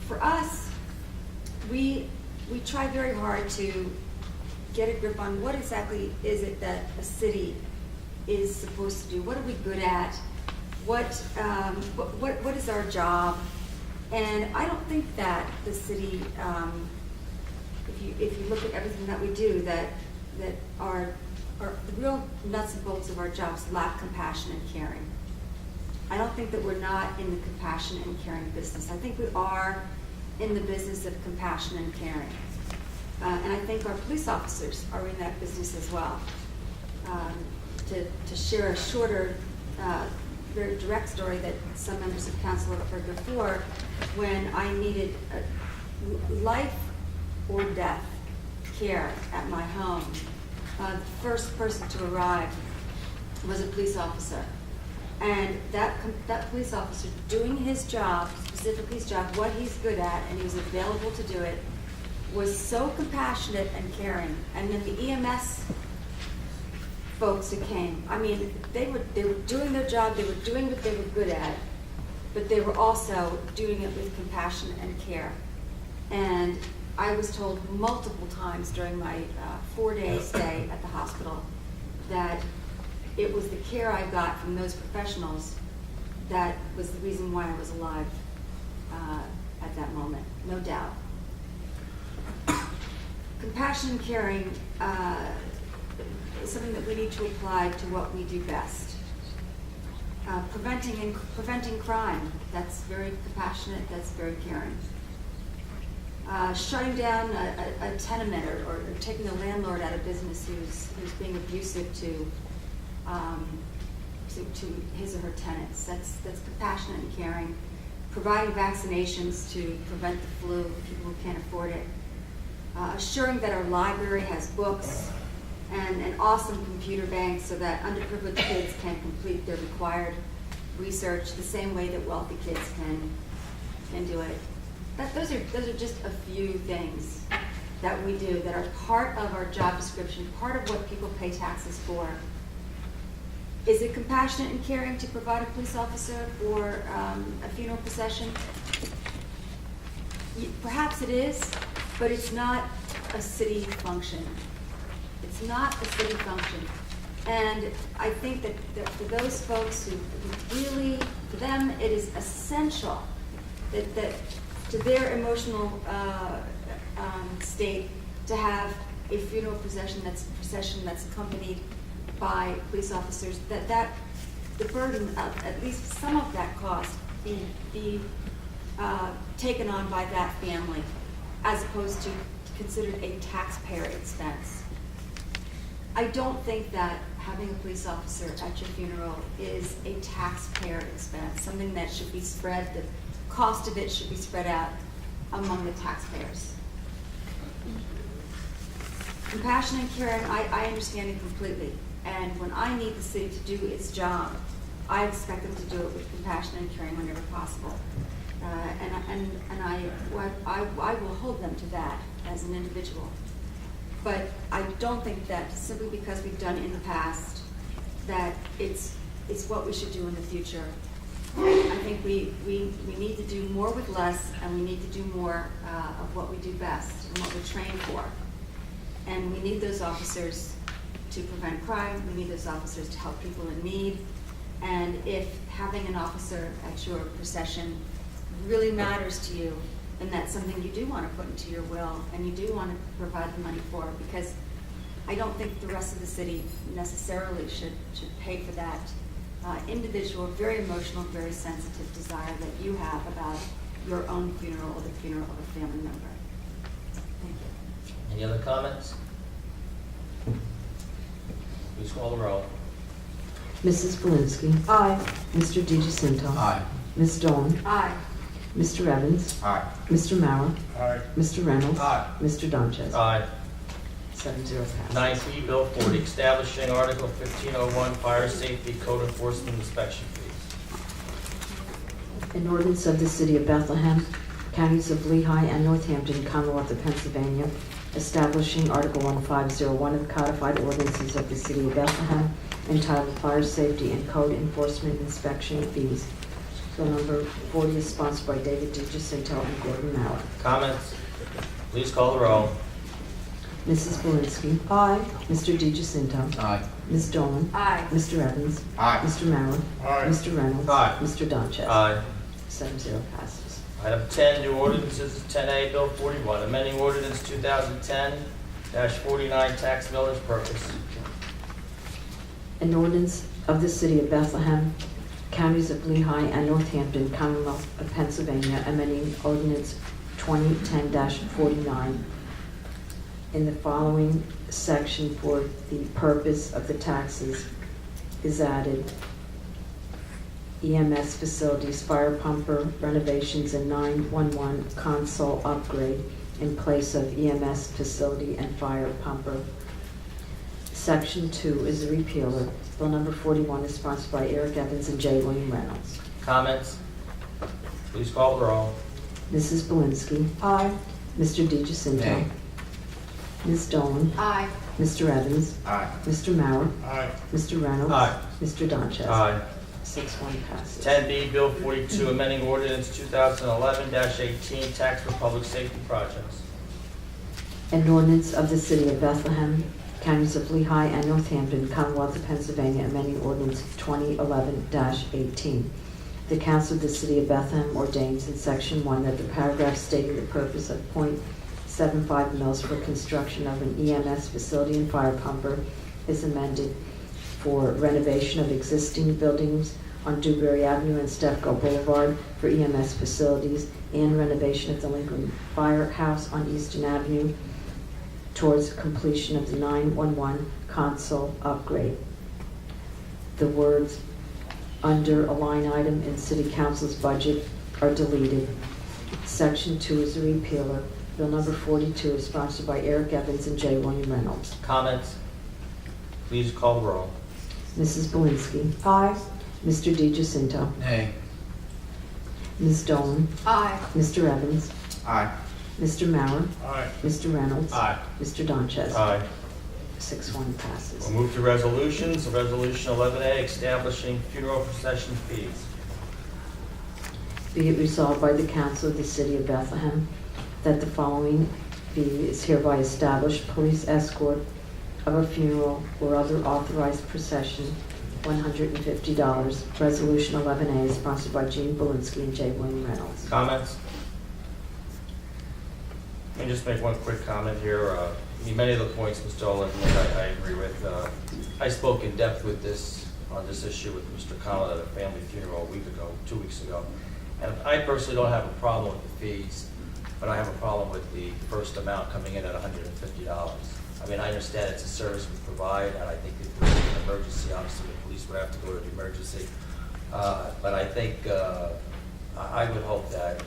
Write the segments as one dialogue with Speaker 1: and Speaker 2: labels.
Speaker 1: for us, we try very hard to get a grip on what exactly is it that a city is supposed to do. What are we good at? What is our job? And I don't think that the city, if you look at everything that we do, that our the real nuts and bolts of our jobs lack compassion and caring. I don't think that we're not in the compassion and caring business. I think we are in the business of compassion and caring. And I think our police officers are in that business as well. To share a shorter, very direct story that some members of council have heard before, when I needed life or death care at my home, the first person to arrive was a police officer. And that police officer, doing his job, specifically his job, what he's good at, and he was available to do it, was so compassionate and caring. And then the EMS folks who came, I mean, they were doing their job, they were doing what they were good at, but they were also doing it with compassion and care. And I was told multiple times during my 4-day stay at the hospital that it was the care I got from those professionals that was the reason why I was alive at that moment, no doubt. Compassion and caring is something that we need to apply to what we do best. Preventing crime, that's very compassionate, that's very caring. Shutting down a tenement or taking a landlord out of business who's being abusive to his or her tenants, that's compassionate and caring. Providing vaccinations to prevent the flu, people who can't afford it. Assuring that our library has books and an awesome computer bank so that underprivileged kids can complete their required research the same way that wealthy kids can do it. Those are just a few things that we do that are part of our job description, part of what people pay taxes for. Is it compassionate and caring to provide a police officer for a funeral procession? Perhaps it is, but it's not a city function. It's not a city function. And I think that for those folks who really, for them, it is essential that to their emotional state to have a funeral procession that's accompanied by police officers, that the burden of at least some of that cost be taken on by that family, as opposed to considered a taxpayer expense. I don't think that having a police officer at your funeral is a taxpayer expense, something that should be spread, the cost of it should be spread out among the taxpayers. Compassion and caring, I understand it completely. And when I need the city to do its job, I expect them to do it with compassion and caring whenever possible. And I will hold them to that as an individual. But I don't think that simply because we've done it in the past, that it's what we should do in the future. I think we need to do more with less, and we need to do more of what we do best and what we're trained for. And we need those officers to prevent crime. We need those officers to help people in need. And if having an officer at your procession really matters to you, and that's something you do want to put into your will and you do want to provide the money for, because I don't think the rest of the city necessarily should pay for that individual, very emotional, very sensitive desire that you have about your own funeral or the funeral of a family member. Thank you.
Speaker 2: Any other comments? Please call the roll.
Speaker 3: Mrs. Polinsky.
Speaker 1: Aye.
Speaker 3: Mr. DiGiacinto.
Speaker 4: Aye.
Speaker 3: Ms. Dawn.
Speaker 1: Aye.
Speaker 3: Mr. Evans.
Speaker 4: Aye.
Speaker 3: Mr. Mauer.
Speaker 4: Aye.
Speaker 3: Mr. Reynolds.
Speaker 4: Aye.
Speaker 3: Mr. Donchez.
Speaker 2: Aye.
Speaker 3: 7-0 pass.
Speaker 2: 9E, Bill 40, establishing Article 1501, fire safety code enforcement inspection fees.
Speaker 3: An ordinance of the City of Bethlehem, Counties of Lehigh and Northampton, Commonwealth of Pennsylvania, establishing Article 1501 of the Codified Ordinances of the City of Bethlehem, entitled Fire Safety and Code Enforcement Inspection Fees, Bill number 40 is sponsored by David DiGiacinto and Gordon Mauer.
Speaker 2: Comments? Please call the roll.
Speaker 3: Mrs. Zelinski. Aye. Mr. DiGiacinto.
Speaker 4: Aye.
Speaker 3: Ms. Dolan.
Speaker 1: Aye.
Speaker 3: Mr. Evans.
Speaker 4: Aye.
Speaker 3: Mr. Mauer.
Speaker 4: Aye.
Speaker 3: Mr. Reynolds.
Speaker 2: Aye.
Speaker 3: Mr. Donches.
Speaker 2: Aye.
Speaker 3: 7-0 passes.
Speaker 2: Item 10, new ordinances, 10A, Bill 41, amending ordinance 2010-49 tax millage purpose.
Speaker 3: An ordinance of the City of Bethlehem, Counties of Lehigh and Northampton, Commonwealth of Pennsylvania, amending ordinance 2010-49 in the following section for the purpose of the taxes is added: EMS facilities, fire pumper renovations, and 911 console upgrade in place of EMS facility and fire pumper. Section 2 is a repealer. Bill number 41 is sponsored by Eric Evans and J. William Reynolds.
Speaker 2: Comments? Please call the roll.
Speaker 3: Mrs. Zelinski. Aye. Mr. DiGiacinto.
Speaker 4: Nay.
Speaker 3: Ms. Dolan.
Speaker 1: Aye.
Speaker 3: Mr. Evans.
Speaker 4: Aye.
Speaker 3: Mr. Mauer.
Speaker 4: Aye.
Speaker 3: Mr. Reynolds.
Speaker 2: Aye.
Speaker 3: Mr. Donches.
Speaker 2: Aye.
Speaker 3: 6-1 passes.
Speaker 2: 10B, Bill 42, amending ordinance 2011-18 tax for public safety projects.
Speaker 3: An ordinance of the City of Bethlehem, Counties of Lehigh and Northampton, Commonwealth of Pennsylvania, amending ordinance 2011-18. The Council of the City of Bethlehem ordains in Section 1 that the paragraph stating the purpose of .75 mils for construction of an EMS facility and fire pumper is amended for renovation of existing buildings on Dewberry Avenue and Stefco Boulevard for EMS facilities and renovation of the Lincoln Firehouse on Easton Avenue towards completion of the 911 console upgrade. The words under a line item in City Council's budget are deleted. Section 2 is a repealer. Bill number 42 is sponsored by Eric Evans and J. William Reynolds.
Speaker 2: Comments? Please call the roll.
Speaker 3: Mrs. Zelinski. Aye. Mr. DiGiacinto.
Speaker 4: Nay.
Speaker 3: Ms. Dolan.
Speaker 1: Aye.
Speaker 3: Mr. Evans.
Speaker 4: Aye.
Speaker 3: Mr. Mauer.
Speaker 4: Aye.
Speaker 3: Mr. Reynolds.
Speaker 2: Aye.
Speaker 3: Mr. Donches.
Speaker 2: Aye.
Speaker 3: 6-1 passes.
Speaker 2: We'll move to resolutions. Resolution 11A, establishing funeral procession fees.
Speaker 3: Be it resolved by the Council of the City of Bethlehem that the following fee is hereby established: police escort of a funeral or other authorized procession, $150. Resolution 11A is sponsored by Gene Zelinski and J. William Reynolds.
Speaker 2: Comments? Let me just make one quick comment here. Many of the points Ms. Dolan made, I agree with. I spoke in depth with on this issue with Mr. Collin at a family funeral a week ago, 2 weeks ago. And I personally don't have a problem with the fees, but I have a problem with the first amount coming in at $150. I mean, I understand it's a service we provide, and I think if there's an emergency, obviously the police would have to go to the emergency. But I think, I would hope that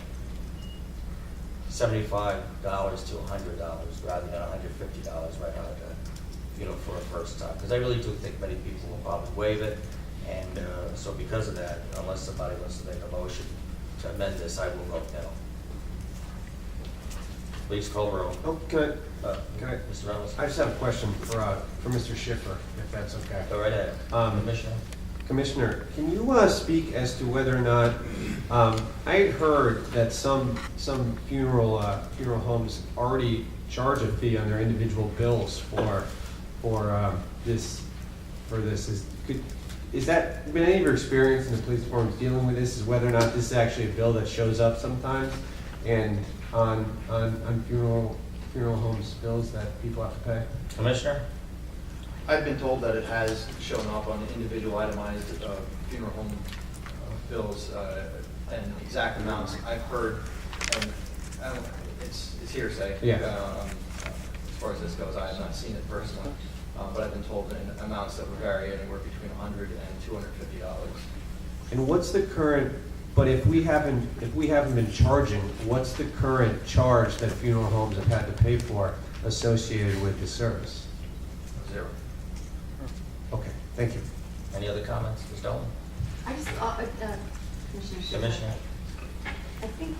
Speaker 2: $75 to $100 rather than $150 right out of the, for a first time. Because I really do think many people will probably waive it. And so because of that, unless somebody wants to make a motion to amend this, I will vote no. Please call the roll.
Speaker 5: Oh, can I,
Speaker 2: Mr. Reynolds?
Speaker 5: I just have a question for Mr. Schiffer, if that's okay.
Speaker 2: Go right ahead. Commissioner?
Speaker 5: Commissioner, can you speak as to whether or not, I had heard that some funeral homes already charge a fee on their individual bills for this. Is that been any of your experience in the police department dealing with this? Is whether or not this is actually a bill that shows up sometimes, and on funeral homes bills that people have to pay?
Speaker 2: Commissioner?
Speaker 6: I've been told that it has shown up on individual itemized funeral home bills and exact amounts. I've heard, and it's hearsay.
Speaker 5: Yeah.
Speaker 6: As far as this goes, I have not seen it personally, but I've been told in amounts that would vary anywhere between $100 and $250.
Speaker 5: And what's the current? But if we haven't been charging, what's the current charge that funeral homes have had to pay for associated with the service?
Speaker 6: 0.
Speaker 5: Okay, thank you.
Speaker 2: Any other comments? Ms. Dolan?
Speaker 1: I just, Commissioner Schiffer,
Speaker 2: Commissioner?
Speaker 1: I think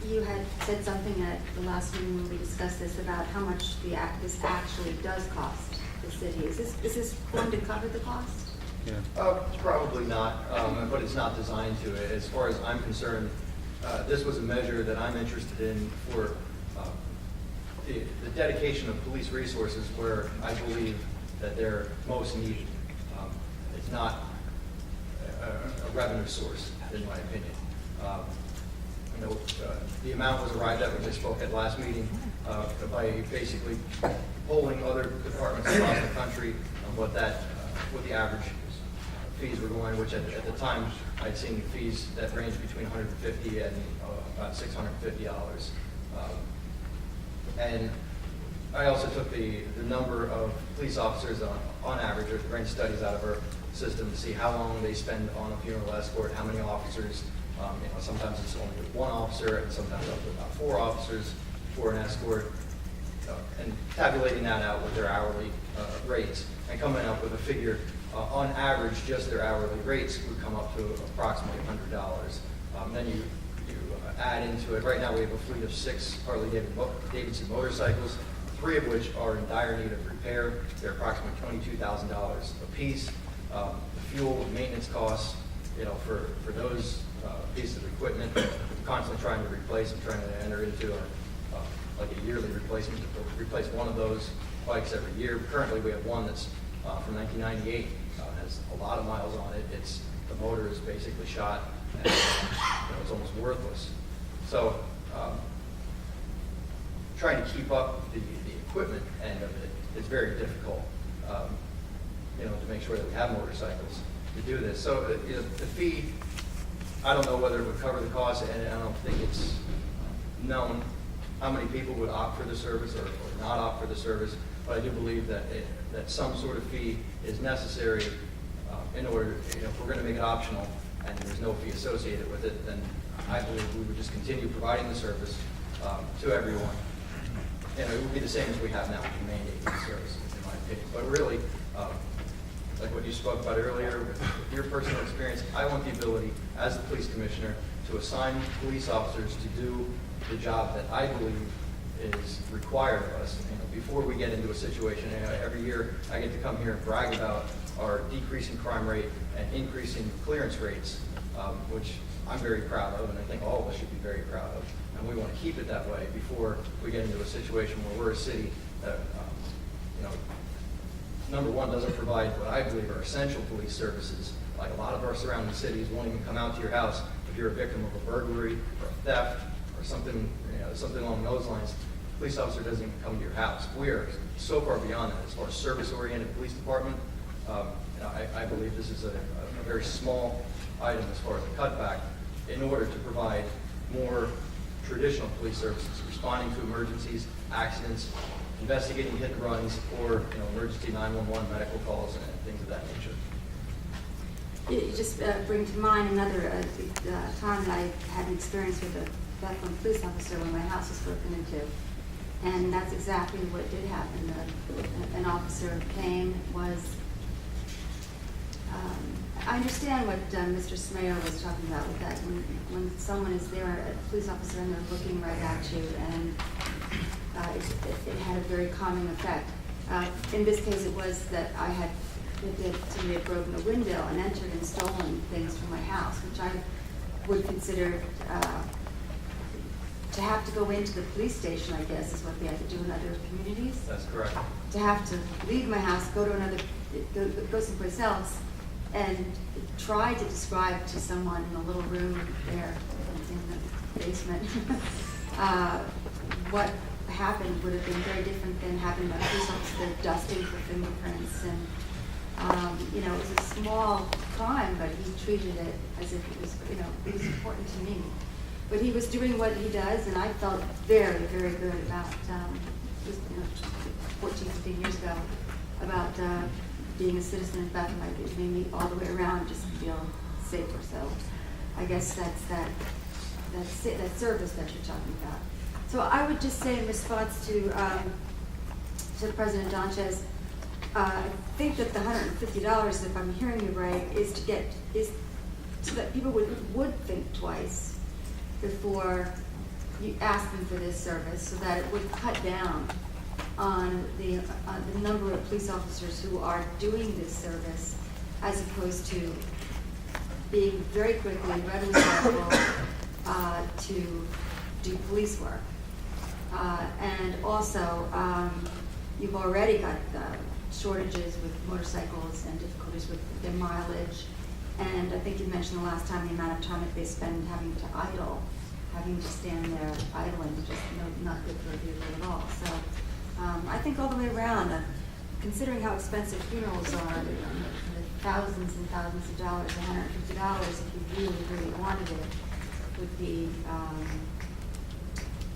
Speaker 1: you had said something at the last meeting when we discussed this about how much this actually does cost the city. Is this going to cover the cost?
Speaker 6: Probably not, but it's not designed to. As far as I'm concerned, this was a measure that I'm interested in for the dedication of police resources where I believe that they're most needed. It's not a revenue source, in my opinion. The amount was arrived at, which I spoke at last meeting, by basically polling other departments across the country on what the average fees were going, which at the time I'd seen fees that ranged between $150 and about $650. And I also took the number of police officers on average, or ran studies out of our system to see how long they spend on a funeral escort, how many officers. Sometimes it's only one officer, and sometimes up to about 4 officers for an escort, and tabulating that out with their hourly rates, and coming up with a figure. On average, just their hourly rates would come up to approximately $100. Then you add into it. Right now, we have a fleet of 6 Harley-Davidson motorcycles, 3 of which are in dire need of repair. They're approximately $22,000 a piece. The fuel and maintenance costs, for those pieces of equipment, we're constantly trying to replace and trying to enter into a yearly replacement to replace one of those bikes every year. Currently, we have one that's from 1998, has a lot of miles on it. The motor is basically shot, and it's almost worthless. So, trying to keep up the equipment end of it is very difficult. To make sure that we have motorcycles to do this. So the fee, I don't know whether it would cover the cost, and I don't think it's known how many people would opt for the service or not opt for the service. But I do believe that some sort of fee is necessary in order, if we're going to make it optional and there's no fee associated with it, then I believe we would just continue providing the service to everyone. It would be the same as we have now, to mandate the service, in my opinion. But really, like what you spoke about earlier, with your personal experience, I want the ability, as the police commissioner, to assign police officers to do the job that I believe is required of us. Before we get into a situation, every year I get to come here and brag about our decreasing crime rate and increasing clearance rates, which I'm very proud of, and I think all of us should be very proud of. And we want to keep it that way before we get into a situation where we're a city that, number one, doesn't provide what I believe are essential police services. Like a lot of our surrounding cities won't even come out to your house if you're a victim of a burglary or a theft or something, something along those lines. The police officer doesn't even come to your house. We are so far beyond that as far as service-oriented police department. I believe this is a very small item as far as a cutback in order to provide more traditional police services, responding to emergencies, accidents, investigating hit and runs, or emergency 911 medical calls and things of that nature.
Speaker 1: You just bring to mind another time that I had an experience with a Bethlehem police officer when my house was broken into. And that's exactly what did happen. An officer came, I understand what Mr. Smayo was talking about with that. When someone is there, a police officer, and they're looking right at you, and it had a very calming effect. In this case, it was that somebody had broken a window and entered and stolen things from my house, which I would consider to have to go into the police station, I guess, is what they have to do in other communities.
Speaker 6: That's correct.
Speaker 1: To have to leave my house, go someplace else, and try to describe to someone in a little room there in the basement what happened would have been very different than having a police officer dusting for fingerprints. And it was a small crime, but he treated it as if it was, it was important to me. But he was doing what he does, and I felt very, very good about, 14, 15 years ago, about being a citizen of Bethlehem. It made me all the way around just feel safer. So I guess that's that service that you're talking about. So I would just say in response to President Donchez, I think that the $150, if I'm hearing you right, is so that people would think twice before you ask them for this service, so that it would cut down on the number of police officers who are doing this service as opposed to being very quickly and readily available to do police work. And also, you've already got shortages with motorcycles and difficulties with their mileage. And I think you mentioned the last time the amount of time that they spend having to idle, having to stand there idling, just not good for a vehicle at all. So I think all the way around, considering how expensive funerals are, thousands and thousands of dollars, $150 if you really, really wanted it, would be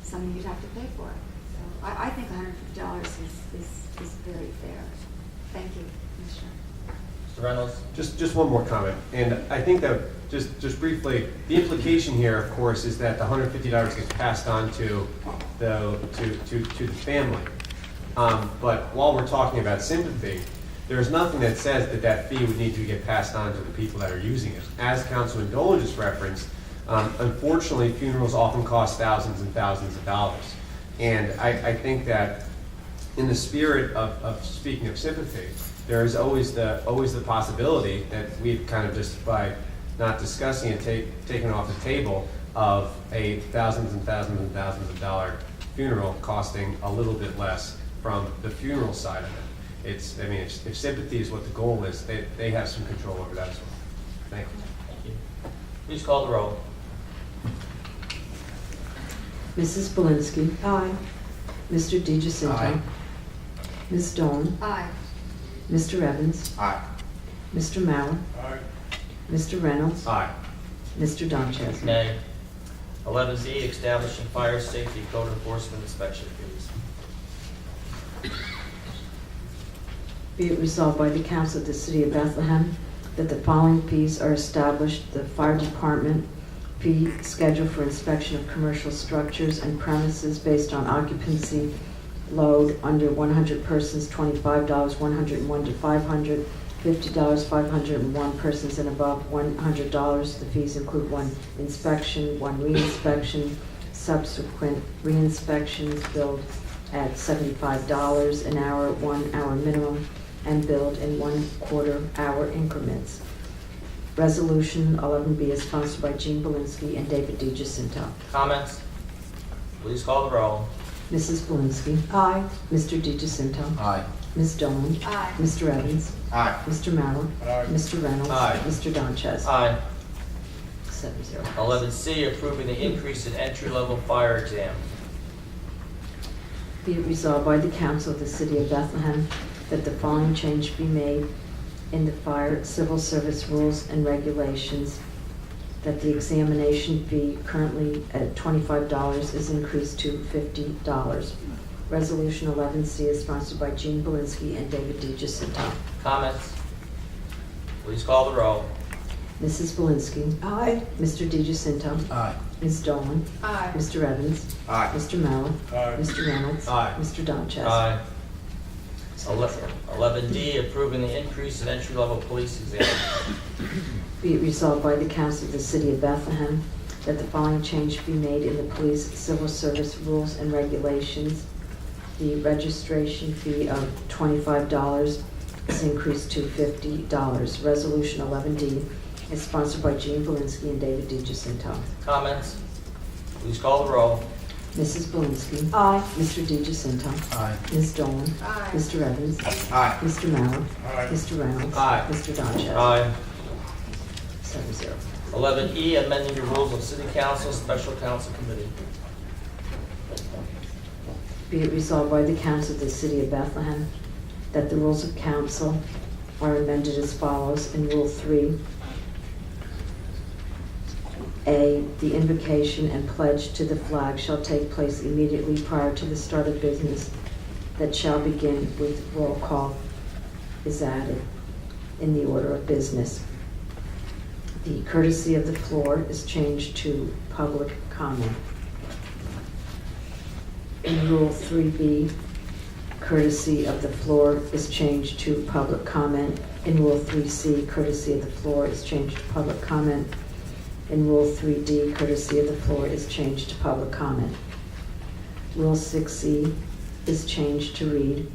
Speaker 1: something you'd have to pay for. So I think $150 is very fair. Thank you, Commissioner.
Speaker 2: Mr. Reynolds?
Speaker 5: Just one more comment, and I think that, just briefly, the implication here, of course, is that the $150 gets passed on to the family. But while we're talking about sympathy, there's nothing that says that that fee would need to get passed on to the people that are using it. As Councilman Dolan just referenced, unfortunately, funerals often cost thousands and thousands of dollars. And I think that in the spirit of speaking of sympathy, there is always the possibility that we've kind of just by not discussing it, taken off the table of a thousands and thousands and thousands of dollar funeral costing a little bit less from the funeral side of it. If sympathy is what the goal is, they have some control over that as well. Thank you.
Speaker 2: Thank you. Please call the roll.
Speaker 3: Mrs. Belinsky. Aye. Mr. DiGiacinto.
Speaker 4: Aye.
Speaker 3: Ms. Dolan.
Speaker 1: Aye.
Speaker 3: Mr. Evans.
Speaker 4: Aye.
Speaker 3: Mr. Mauer.
Speaker 4: Aye.
Speaker 3: Mr. Reynolds.
Speaker 5: Aye.
Speaker 3: Mr. Donchester.
Speaker 2: Nay. 11Z, establishing fire safety code enforcement inspection fees.
Speaker 3: Be it resolved by the Council of the City of Bethlehem that the following fees are established. The Fire Department fee schedule for inspection of commercial structures and premises based on occupancy load under 100 persons, $25, 101 to 500, $50, 501 persons and above, $100. The fees include one inspection, one reinspection, subsequent re-inspections billed at $75 an hour, 1 hour minimum, and billed in 1/4 hour increments. Resolution 11B is sponsored by Jean Belinsky and David DiGiacinto.
Speaker 2: Comments? Please call the roll.
Speaker 3: Mrs. Belinsky. Aye. Mr. DiGiacinto.
Speaker 4: Aye.
Speaker 3: Ms. Dolan.
Speaker 1: Aye.
Speaker 3: Mr. Evans.
Speaker 4: Aye.
Speaker 3: Mr. Mauer.
Speaker 4: Aye.
Speaker 3: Mr. Reynolds.
Speaker 5: Aye.
Speaker 3: Mr. Donchester.
Speaker 2: Aye.
Speaker 3: 7-0.
Speaker 2: 11C, approving the increase in entry-level fire exam.
Speaker 3: Be it resolved by the Council of the City of Bethlehem that the following change be made in the fire civil service rules and regulations, that the examination fee currently at $25 is increased to $50. Resolution 11C is sponsored by Jean Belinsky and David DiGiacinto.
Speaker 2: Comments? Please call the roll.
Speaker 3: Mrs. Belinsky. Aye. Mr. DiGiacinto.
Speaker 4: Aye.
Speaker 3: Ms. Dolan.
Speaker 1: Aye.
Speaker 3: Mr. Evans.
Speaker 4: Aye.
Speaker 3: Mr. Mauer.
Speaker 4: Aye.
Speaker 3: Mr. Reynolds.
Speaker 5: Aye.
Speaker 3: Mr. Donchester.
Speaker 2: Aye.
Speaker 3: 7-0.
Speaker 2: 11D, approving the increase in entry-level police exam.
Speaker 3: Be it resolved by the Council of the City of Bethlehem that the following change be made in the police civil service rules and regulations. The registration fee of $25 is increased to $50. Resolution 11D is sponsored by Jean Belinsky and David DiGiacinto.
Speaker 2: Comments? Please call the roll.
Speaker 3: Mrs. Belinsky. Aye. Mr. DiGiacinto.
Speaker 4: Aye.
Speaker 3: Ms. Dolan.
Speaker 1: Aye.
Speaker 3: Mr. Evans.
Speaker 4: Aye.
Speaker 3: Mr. Mauer.
Speaker 4: Aye.
Speaker 3: Mr. Reynolds.
Speaker 5: Aye.
Speaker 3: Mr. Donchester.
Speaker 2: Aye.
Speaker 3: 7-0.
Speaker 2: 11E, amending the rules of City Council Special Council Committee.
Speaker 3: Be it resolved by the Council of the City of Bethlehem that the rules of council are amended as follows. In Rule 3, A, the invocation and pledge to the flag shall take place immediately prior to the start of business that shall begin with roll call is added in the order of business. The courtesy of the floor is changed to public comment. In Rule 3B, courtesy of the floor is changed to public comment. In Rule 3C, courtesy of the floor is changed to public comment. In Rule 3D, courtesy of the floor is changed to public comment. Rule 6E is changed to read,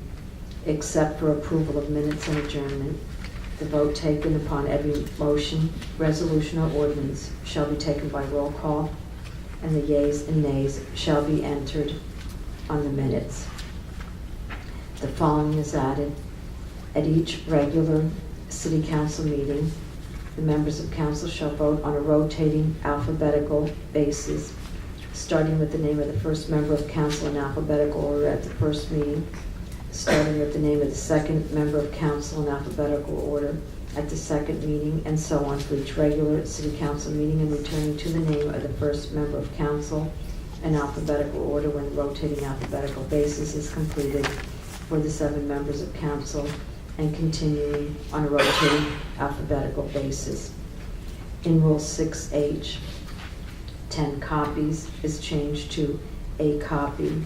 Speaker 3: except for approval of minutes and adjournment, The vote taken upon every motion, resolution, or ordinance shall be taken by roll call, and the yeas and nays shall be entered on the minutes. The following is added. At each regular city council meeting, the members of council shall vote on a rotating alphabetical basis, starting with the name of the first member of council in alphabetical order at the first meeting, starting with the name of the second member of council in alphabetical order at the second meeting, and so on for each regular city council meeting, and returning to the name of the first member of council in alphabetical order when the rotating alphabetical basis is completed for the 7 members of council, and continuing on a rotating alphabetical basis. In Rule 6H, 10 copies is changed to a copy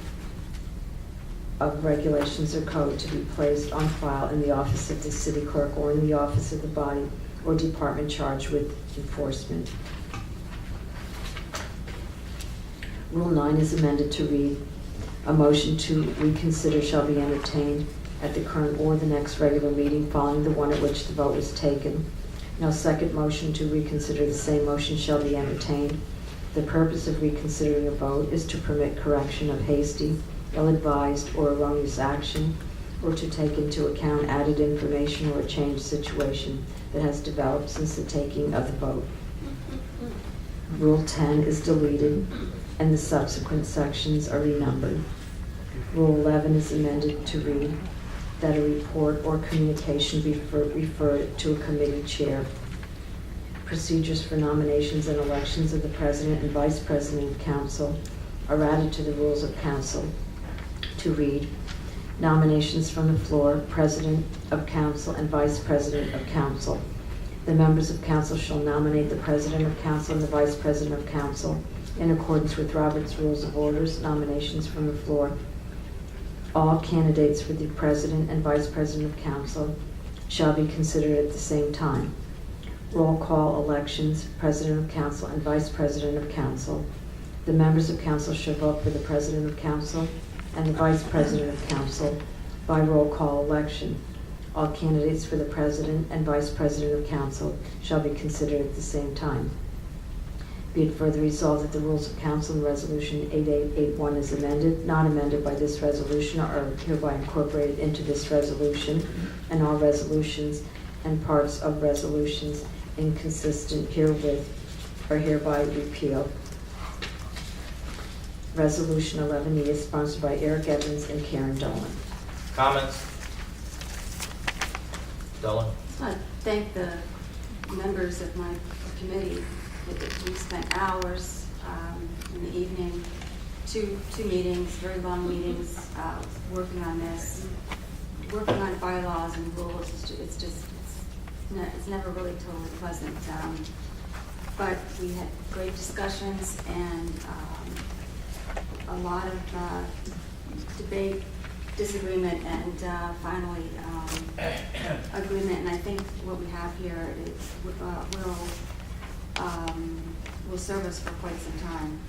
Speaker 3: of regulations or code to be placed on file in the office of the city clerk or in the office of the body or department charged with enforcement. Rule 9 is amended to read, a motion to reconsider shall be entertained at the current or the next regular meeting following the one at which the vote was taken. No second motion to reconsider the same motion shall be entertained. The purpose of reconsidering a vote is to permit correction of hasty, ill-advised, or erroneous action, or to take into account added information or a changed situation that has developed since the taking of the vote. Rule 10 is deleted, and the subsequent sections are renumbered. Rule 11 is amended to read that a report or communication be referred to a committee chair. Procedures for nominations and elections of the president and vice president of council are added to the rules of council to read nominations from the floor, president of council and vice president of council. The members of council shall nominate the president of council and the vice president of council in accordance with Robert's Rules of Orders. Nominations from the floor. All candidates for the president and vice president of council shall be considered at the same time. Roll call elections, president of council and vice president of council. The members of council shall vote for the president of council and the vice president of council by roll call election. All candidates for the president and vice president of council shall be considered at the same time. Be it further resolved that the rules of council in Resolution 8881 is amended, not amended by this resolution, are hereby incorporated into this resolution, and all resolutions and parts of resolutions inconsistent herewith are hereby repealed. Resolution 11E is sponsored by Eric Evans and Karen Dolan.
Speaker 2: Comments? Dolan?
Speaker 1: I thank the members of my committee. We spent hours in the evening, two meetings, very long meetings, working on this, working on bylaws and rules. It's never really totally pleasant. But we had great discussions and a lot of debate, disagreement, and finally agreement. And I think what we have here is will serve us for quite some time.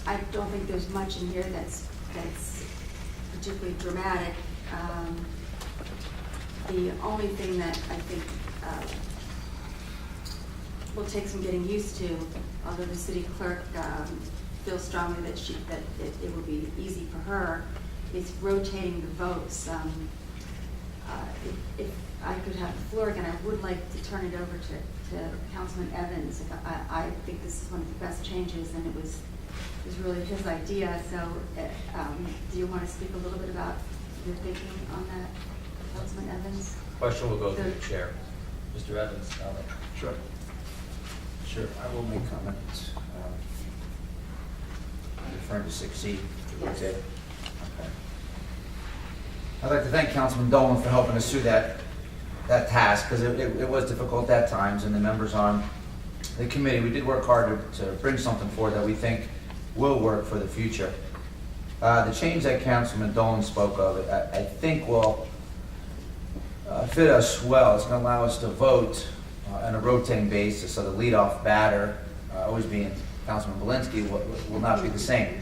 Speaker 1: I don't think there's much in here that's particularly dramatic. The only thing that I think will take some getting used to, although the city clerk feels strongly that it will be easy for her, is rotating the votes. If I could have the floor again, I would like to turn it over to Councilman Evans. I think this is one of the best changes, and it was really his idea. So do you want to speak a little bit about your thinking on that, Councilman Evans?
Speaker 2: Question will go to the chair. Mr. Evans, comment.
Speaker 4: Sure. I will make comments. Referring to 6C.
Speaker 1: Yes.
Speaker 4: Okay. I'd like to thank Councilman Dolan for helping us through that task, because it was difficult at times, and the members on the committee, we did work hard to bring something forward that we think will work for the future. The change that Councilman Dolan spoke of, I think will fit us well. It's going to allow us to vote on a rotating basis, so the leadoff batter, always being Councilman Belinsky, will not be the same.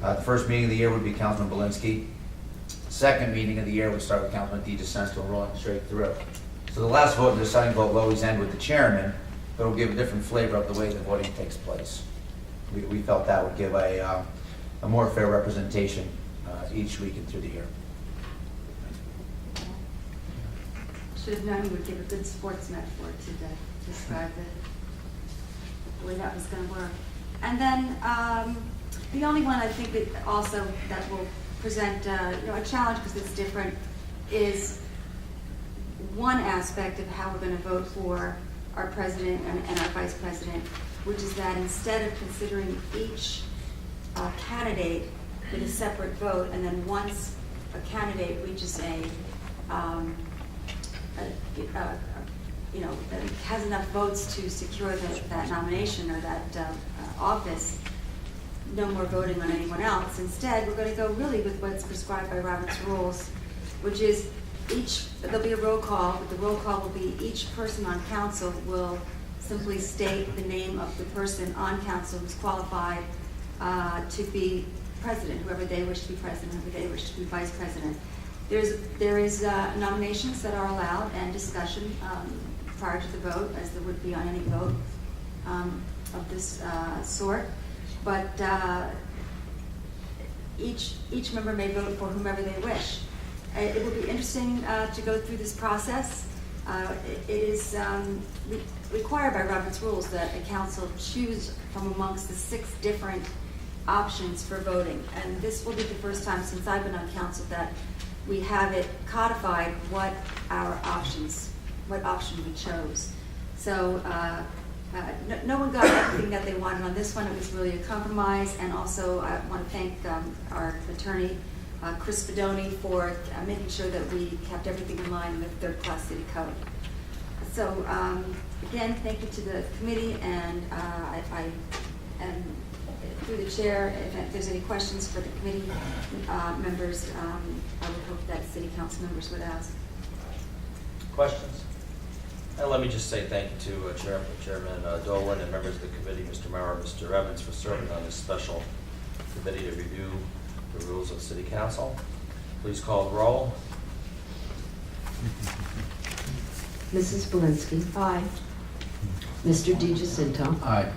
Speaker 4: The first meeting of the year would be Councilman Belinsky. Second meeting of the year would start with Councilman DeSenso rolling straight through. So the last vote and the deciding vote will always end with the chairman, but it'll give a different flavor of the way the voting takes place. We felt that would give a more fair representation each week and through the year.
Speaker 1: Should have known you would give a good sports metaphor to describe the way that was going to work. And then the only one I think that also that will present a challenge because it's different is one aspect of how we're going to vote for our president and our vice president, which is that instead of considering each candidate with a separate vote, and then once a candidate reaches has enough votes to secure that nomination or that office, no more voting on anyone else. Instead, we're going to go really with what's prescribed by Robert's rules, which is there'll be a roll call, but the roll call will be each person on council will simply state the name of the person on council who's qualified to be president, whoever they wish to be president, whoever they wish to be vice president. There is nominations that are allowed and discussion prior to the vote, as there would be on any vote of this sort. But each member may vote for whomever they wish. It will be interesting to go through this process. It is required by Robert's rules that a council choose from amongst the 6 different options for voting. And this will be the first time since I've been on council that we have it codified what option we chose. So no one got everything that they wanted on this one. It was really a compromise. And also I want to thank our attorney, Chris Fedoni, for making sure that we kept everything in line with third-class city code. So again, thank you to the committee, and and through the chair, if there's any questions for the committee members, I would hope that city council members would ask.
Speaker 2: Questions? And let me just say thank you to Chairman Dolan and members of the committee, Mr. Maurer, Mr. Evans, for serving on this special committee to review the rules of City Council. Please call the roll.
Speaker 3: Mrs. Belinsky. Aye. Mr. DiGiacinto.
Speaker 4: Aye.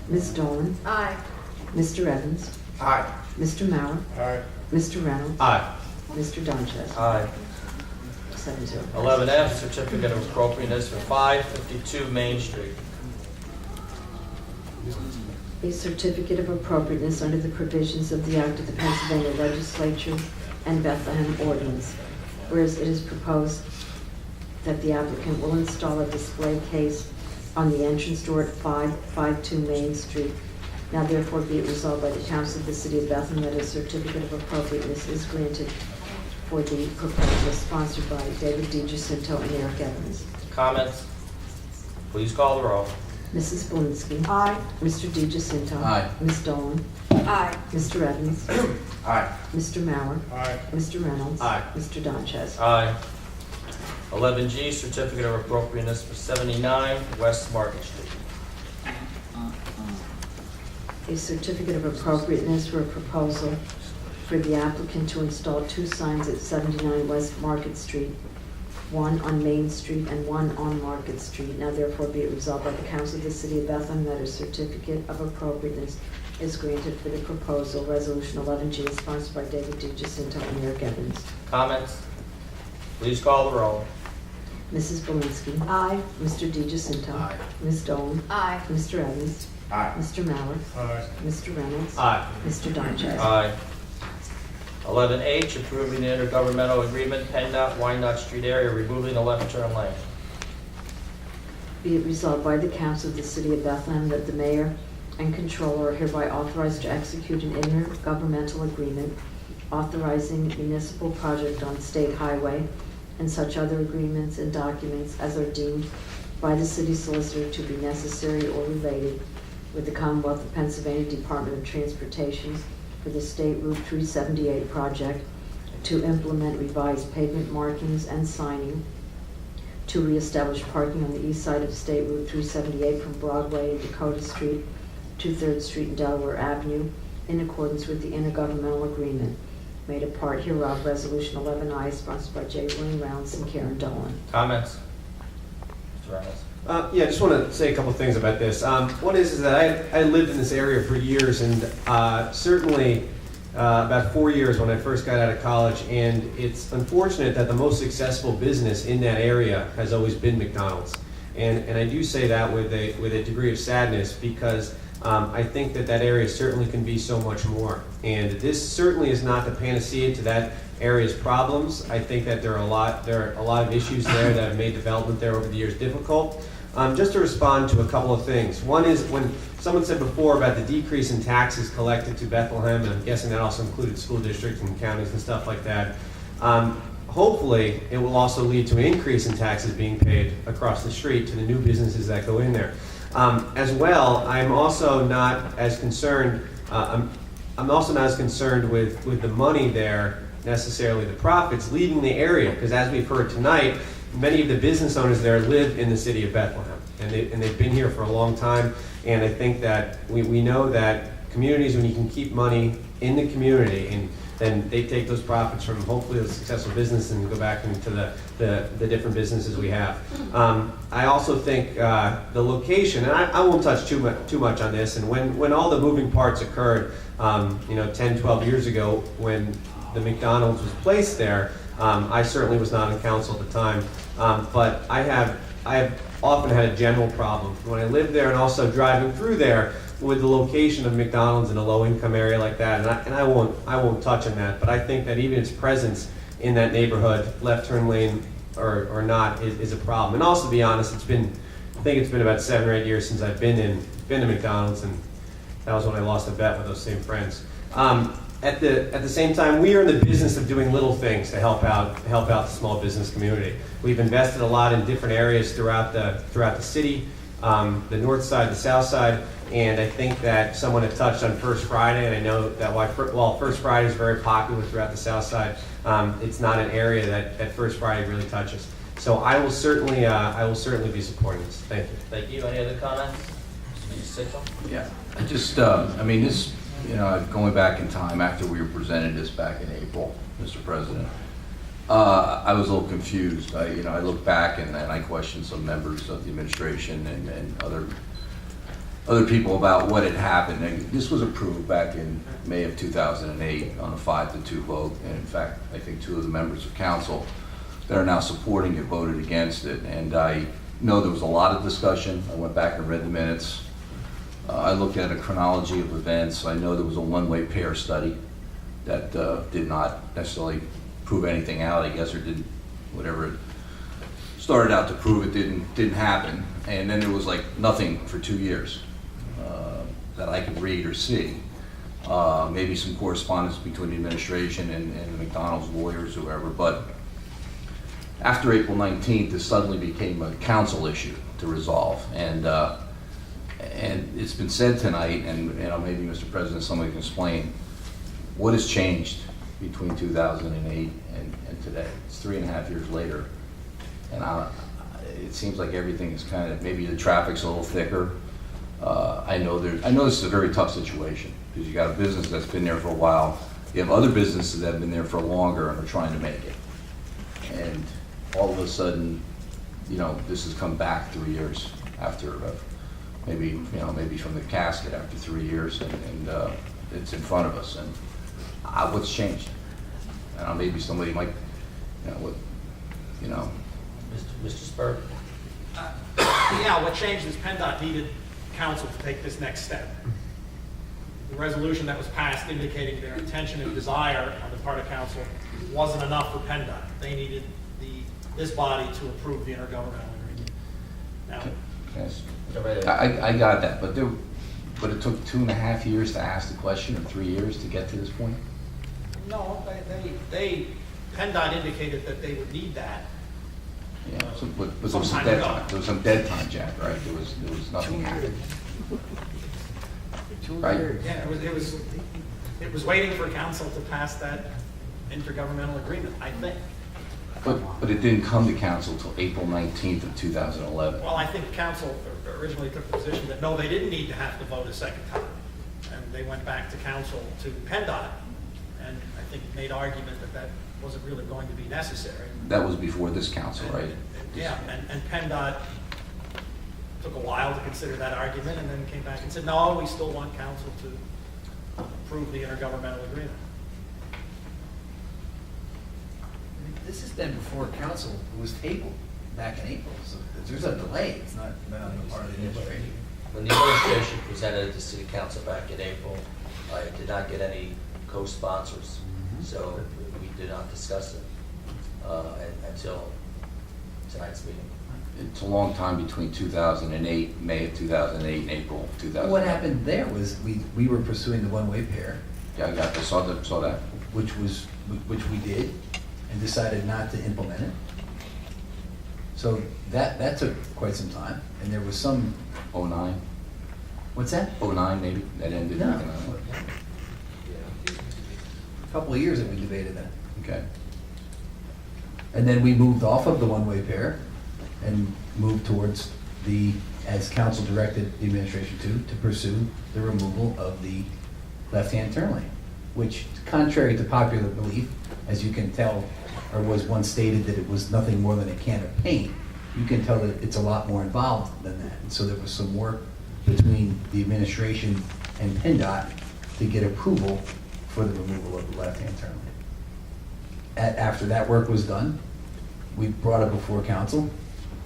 Speaker 3: Ms. Dolan.
Speaker 1: Aye.
Speaker 3: Mr. Evans.
Speaker 4: Aye.
Speaker 3: Mr. Maurer.
Speaker 6: Aye.
Speaker 3: Mr. Reynolds.
Speaker 5: Aye.
Speaker 3: Mr. Donches.
Speaker 2: Aye.
Speaker 3: 7-0.
Speaker 2: 11F, certificate of appropriateness for 552 Main Street.
Speaker 3: A certificate of appropriateness under the provisions of the Act of the Pennsylvania Legislature and Bethlehem Ordinance. Whereas it is proposed that the applicant will install a display case on the entrance door at 552 Main Street. Now therefore be it resolved by the Council of the City of Bethlehem that a certificate of appropriateness is granted for the proposal sponsored by David DiGiacinto and Eric Evans.
Speaker 2: Comments? Please call the roll.
Speaker 3: Mrs. Belinsky.
Speaker 1: Aye.
Speaker 3: Mr. DiGiacinto.
Speaker 4: Aye.
Speaker 3: Ms. Dolan.
Speaker 1: Aye.
Speaker 3: Mr. Evans.
Speaker 4: Aye.
Speaker 3: Mr. Maurer.
Speaker 6: Aye.
Speaker 3: Mr. Reynolds.
Speaker 5: Aye.
Speaker 3: Mr. Donches.
Speaker 2: Aye. 11G, certificate of appropriateness for 79 West Market Street.
Speaker 3: A certificate of appropriateness for a proposal for the applicant to install 2 signs at 79 West Market Street, one on Main Street and one on Market Street. Now therefore be it resolved by the Council of the City of Bethlehem that a certificate of appropriateness is granted for the proposal. Resolution 11G is sponsored by David DiGiacinto and Eric Evans.
Speaker 2: Comments? Please call the roll.
Speaker 3: Mrs. Belinsky.
Speaker 1: Aye.
Speaker 3: Mr. DiGiacinto.
Speaker 4: Aye.
Speaker 3: Ms. Dolan.
Speaker 1: Aye.
Speaker 3: Mr. Evans.
Speaker 4: Aye.
Speaker 3: Mr. Maurer.
Speaker 6: Aye.
Speaker 3: Mr. Reynolds.
Speaker 5: Aye.
Speaker 3: Mr. Donches.
Speaker 2: Aye. 11H, approving the intergovernmental agreement, PennDOT, Wyandotte Street area, removing the left turn lane.
Speaker 3: Be it resolved by the Council of the City of Bethlehem that the mayor and controller are hereby authorized to execute an intergovernmental agreement authorizing municipal project on state highway and such other agreements and documents as are deemed by the city solicitor to be necessary or related with the Commonwealth of Pennsylvania Department of Transportation for the State Route 378 project to implement revised pavement markings and signing, to reestablish parking on the east side of State Route 378 from Broadway and Dakota Street to 3rd Street and Delaware Avenue in accordance with the intergovernmental agreement. Made a part hereof, Resolution 11I, sponsored by J. William Reynolds and Karen Dolan.
Speaker 2: Comments? Mr. Reynolds?
Speaker 5: Yeah, I just want to say a couple things about this. One is that I lived in this area for years, and certainly about 4 years when I first got out of college, and it's unfortunate that the most successful business in that area has always been McDonald's. And I do say that with a degree of sadness, because I think that area certainly can be so much more. And this certainly is not the panacea to that area's problems. I think that there are a lot of issues there that have made development there over the years difficult. Just to respond to a couple of things. One is when someone said before about the decrease in taxes collected to Bethlehem, and I'm guessing that also included school districts and counties and stuff like that. Hopefully, it will also lead to an increase in taxes being paid across the street to the new businesses that go in there. As well, I'm also not as concerned. I'm also not as concerned with the money there, necessarily the profits leaving the area, because as we've heard tonight, many of the business owners there live in the city of Bethlehem, and they've been here for a long time. And I think that we know that communities, when you can keep money in the community, and then they take those profits from hopefully a successful business and go back into the different businesses we have. I also think the location, and I won't touch too much on this, and when all the moving parts occurred, 10, 12 years ago, when the McDonald's was placed there, I certainly was not on council at the time, but I have often had a general problem when I lived there, and also driving through there with the location of McDonald's in a low-income area like that, and I won't touch on that, but I think that even its presence in that neighborhood, left turn lane or not, is a problem. And also, to be honest, I think it's been about 7 or 8 years since I've been to McDonald's, and that was when I lost a bet with those same friends. At the same time, we are in the business of doing little things to help out the small business community. We've invested a lot in different areas throughout the city, the north side, the south side, and I think that someone had touched on First Friday, and I know that while First Friday is very popular throughout the south side, it's not an area that First Friday really touches. So I will certainly be supporting this. Thank you.
Speaker 2: Thank you. Any other comments? Mr. Sickle?
Speaker 7: Yeah, I just, this, going back in time after we were presented this back in April, Mr. President, I was a little confused. I looked back and I questioned some members of the administration and other people about what had happened. And this was approved back in May of 2008 on a 5-2 vote. And in fact, I think 2 of the members of council that are now supporting it voted against it. And I know there was a lot of discussion. I went back and read the minutes. I looked at a chronology of events. I know there was a one-way pair study that did not necessarily prove anything out, I guess, or didn't, whatever it started out to prove, it didn't happen. And then there was like nothing for 2 years that I could read or see. Maybe some correspondence between the administration and the McDonald's lawyers, whoever, but after April 19th, this suddenly became a council issue to resolve. And it's been said tonight, and maybe Mr. President, somebody can explain what has changed between 2008 and today. It's 3.5 years later, and it seems like everything is kind of, maybe the traffic's a little thicker. I know this is a very tough situation because you got a business that's been there for a while. You have other businesses that have been there for longer and are trying to make it, and all of a sudden, this has come back 3 years after. Maybe from the casket after 3 years, and it's in front of us. And what's changed? Maybe somebody might,
Speaker 2: Mr. Spur?
Speaker 8: What changed is PennDOT needed council to take this next step. The resolution that was passed indicating their intention and desire on the part of council wasn't enough for PennDOT. They needed this body to approve the intergovernmental agreement. Now,
Speaker 7: yes. I got that, but it took 2.5 years to ask the question, or 3 years to get to this point?
Speaker 8: no, PennDOT indicated that they would need that.
Speaker 7: Yeah, but there was some dead time. There was some dead time, Jack, right? There was nothing happening. Right?
Speaker 8: Yeah, it was waiting for council to pass that intergovernmental agreement, I think.
Speaker 7: But it didn't come to council until April 19th of 2011.
Speaker 8: Well, I think council originally took the position that no, they didn't need to have to vote a second time. And they went back to council, to PennDOT, and I think made argument that wasn't really going to be necessary.
Speaker 7: That was before this council, right?
Speaker 8: Yeah, and PennDOT took a while to consider that argument, and then came back and said, no, we still want council to approve the intergovernmental agreement.
Speaker 9: This has been before council, it was tabled back in April, so there's a delay, it's not on the part of the administration.
Speaker 2: When the administration presented it to city council back in April, I did not get any co-sponsors, so we did not discuss it until tonight's meeting.
Speaker 7: It's a long time between 2008, May of 2008, and April of 2008.
Speaker 9: What happened there was we were pursuing the one-way pair,
Speaker 7: Yeah, I got this, saw that.
Speaker 9: which we did, and decided not to implement it. So that took quite some time, and there was some,
Speaker 7: 09,
Speaker 9: what's that?
Speaker 7: 09 maybe, that ended.
Speaker 9: No.
Speaker 7: in 09.
Speaker 9: A couple of years that we debated that.
Speaker 7: Okay.
Speaker 9: And then we moved off of the one-way pair and moved towards the, as council directed the administration to pursue the removal of the left-hand turn lane, which contrary to popular belief, as you can tell, or was once stated that it was nothing more than a can of paint, you can tell that it's a lot more involved than that. And so there was some work between the administration and PennDOT to get approval for the removal of the left-hand turn lane. After that work was done, we brought it before council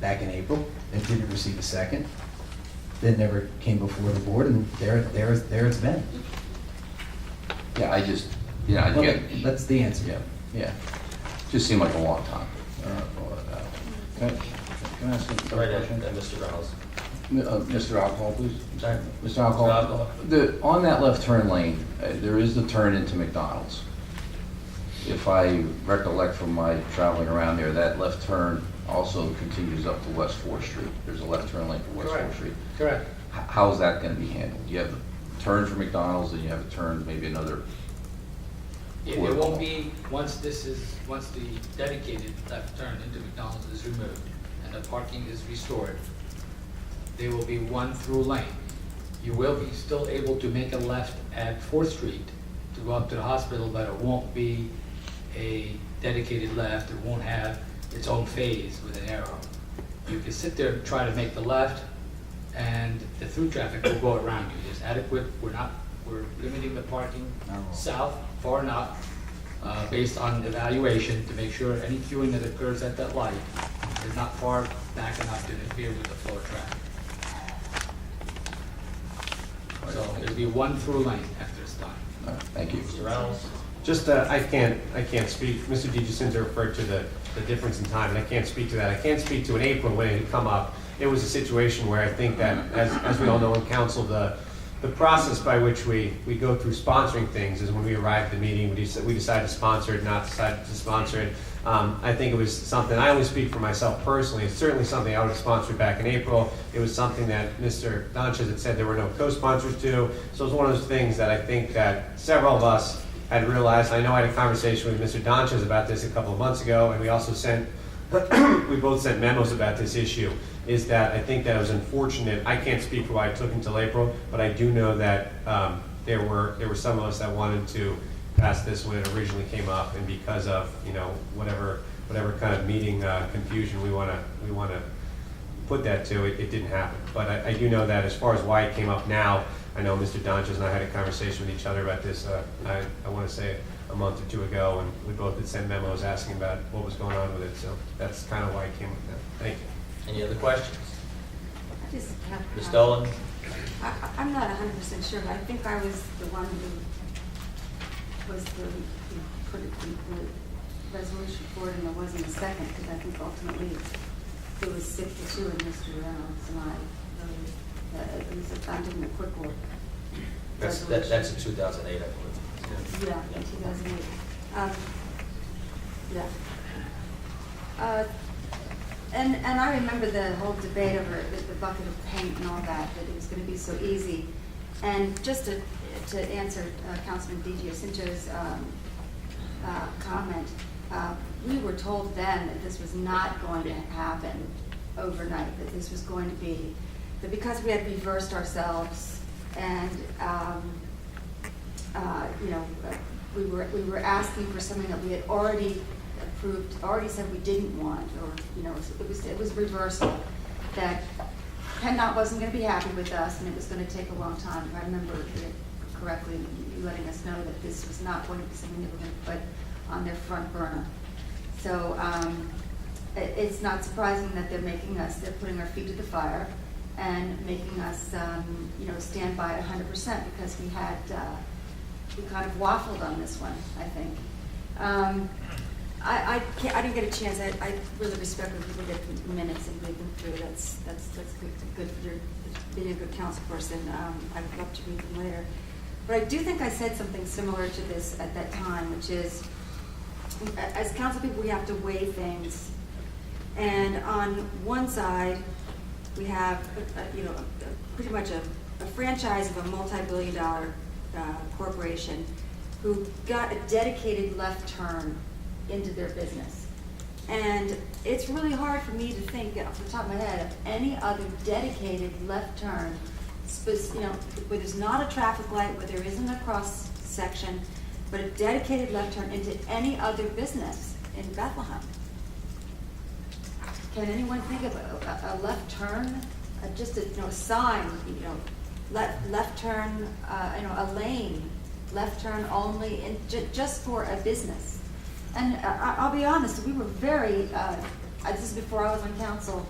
Speaker 9: back in April. It didn't receive a second. Then never came before the board, and there it's been.
Speaker 7: Yeah, I just, I
Speaker 9: Well,
Speaker 7: get,
Speaker 9: that's the answer.
Speaker 7: yeah. Just seemed like a long time. Can I ask a
Speaker 2: Right,
Speaker 7: question?
Speaker 2: Mr. Reynolds.
Speaker 7: Mr. Alcohol, please.
Speaker 2: Sorry.
Speaker 7: Mr. Alcohol, on that left turn lane, there is the turn into McDonald's. If I recollect from my traveling around there, that left turn also continues up to West 4th Street. There's a left turn lane for West 4th Street.
Speaker 8: Correct.
Speaker 7: How is that going to be handled? You have a turn for McDonald's, and you have a turn, maybe another.
Speaker 10: It won't be, once the dedicated left turn into McDonald's is removed and the parking is restored, there will be one through lane. You will be still able to make a left at 4th Street to go up to the hospital, but it won't be a dedicated left. It won't have its own phase with an arrow. You can sit there and try to make the left, and the through traffic will go around you. There's adequate, we're limiting the parking south far enough, based on evaluation, to make sure any queuing that occurs at that light is not far back enough to interfere with the flow of traffic. So it'll be one through lane after it's done.
Speaker 7: All right, thank you.
Speaker 2: Mr. Reynolds.
Speaker 5: Just, I can't speak, Mr. DiGiacinto referred to the difference in time, and I can't speak to that. I can't speak to in April when it had come up. It was a situation where I think that, as we all know in council, the process by which we go through sponsoring things is when we arrive at the meeting, we decide to sponsor it, not decide to sponsor it. I think it was something, I only speak for myself personally, it's certainly something I would have sponsored back in April. It was something that Mr. Doncic had said there were no co-sponsors to. So it was one of those things that I think that several of us had realized. I know I had a conversation with Mr. Doncic about this a couple of months ago, and we also we both sent memos about this issue, is that I think that it was unfortunate. I can't speak for why it took until April, but I do know that there were some of us that wanted to pass this when it originally came up, and because of whatever kind of meeting confusion we want to put that to, it didn't happen. But I do know that as far as why it came up now, I know Mr. Doncic and I had a conversation with each other about this. I want to say a month or two ago, and we both had sent memos asking about what was going on with it. So that's kind of why it came up now. Thank you.
Speaker 2: Any other questions?
Speaker 1: I just have.
Speaker 2: Ms. Dolan?
Speaker 1: I'm not 100% sure, but I think I was the one who was the, who put the resolution forward, and there wasn't a second, because I think ultimately it was 6-2, and Mr. Reynolds and I voted, at least if I'm doing a quick look.
Speaker 2: That's in 2008, I believe.
Speaker 1: Yeah, in 2008. Yeah. And I remember the whole debate over the bucket of paint and all that it was going to be so easy. And just to answer Councilman DiGiacinto's comment, we were told then that this was not going to happen overnight, that this was going to be, that because we had reversed ourselves and we were asking for something that we had already approved, already said we didn't want, or it was reversal, that PennDOT wasn't gonna be happy with us, and it was gonna take a long time. If I remember it correctly, you letting us know that this was not going to be something they were gonna put on their front burner. So, it's not surprising that they're putting our feet to the fire and making us, stand by 100%, because we kind of waffled on this one, I think. I didn't get a chance. I really respect when people get the minutes and read them through. That's good for being a good council person. I would love to read them later. But I do think I said something similar to this at that time, which is, as council people, we have to weigh things. And on one side, we have, pretty much a franchise of a multi-billion-dollar corporation who got a dedicated left turn into their business. And it's really hard for me to think off the top of my head of any other dedicated left turn, where there's not a traffic light, where there isn't a cross section, but a dedicated left turn into any other business in Bethlehem. Can anyone think of a left turn, just a sign, left turn, a lane, left turn only, just for a business? And I'll be honest, we were very, this is before I was on council,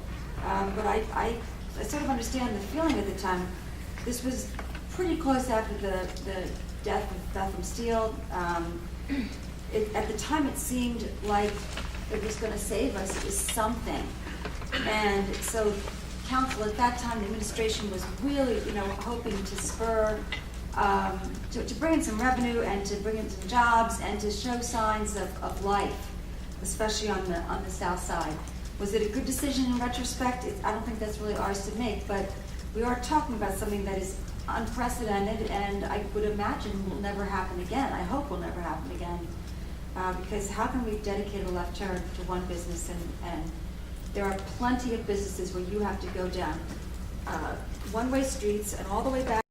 Speaker 1: but I sort of understand the feeling at the time. This was pretty close after the death of Bethlehem Steel. At the time, it seemed like it was going to save us. It was something. And so council at that time, the administration was really, hoping to spur, to bring in some revenue and to bring in some jobs and to show signs of life, especially on the south side. Was it a good decision in retrospect? I don't think that's really ours to make, but we are talking about something that is unprecedented, and I would imagine will never happen again. I hope will never happen again, because how can we dedicate a left turn to one business, and there are plenty of businesses where you have to go down one-way streets and all the way back